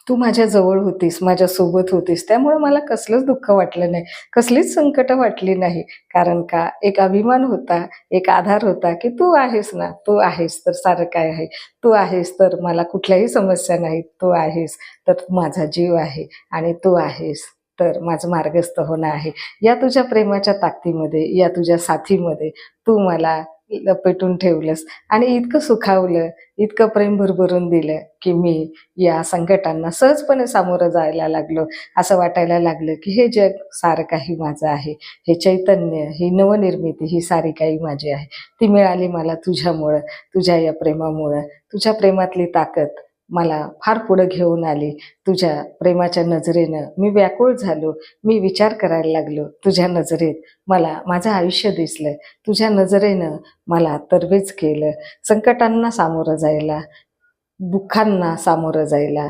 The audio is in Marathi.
तू माझ्या जवळ होतीस, माझ्या सोबत होतीस. त्यामुळे मला कसलंच दुःख वाटलं नाही, कसलीच संकटं वाटली नाही. कारण का एक अभिमान होता, एक आधार होता, की तू आहेस ना, तू आहेस तर सारं काय आहे. तू आहेस तर मला कुठल्याही समस्या नाहीत. तू आहेस तर माझा जीव आहे आणि तू आहेस तर माझं मार्गस्थ होणं आहे. या तुझ्या प्रेमाच्या ताकदीमध्ये, या तुझ्या साथीमध्ये तू मला लपेटून ठेवलंस आणि इतकं सुखावलं, इतकं प्रेम भरभरून दिलं, की मी या संकटांना सहजपणे सामोरं जायला लागलो. असं वाटायला लागलं, की हे जग सारं काही माझं आहे. हे चैतन्य, ही नवनिर्मिती, ही सारी काही माझी आहे. ती मिळाली मला तुझ्यामुळं, तुझ्या या प्रेमामुळं. तुझ्या प्रेमातली ताकद मला फार पुढं घेऊन आली. तुझ्या प्रेमाच्या नजरेनं मी व्याकुळ झालो. मी विचार करायला लागलो. तुझ्या नजरेत मला माझं आयुष्य दिसलं. तुझ्या नजरेनं मला तरबेज केलं. संकटांना सामोरं जायला, दुःखांना सामोरं जायला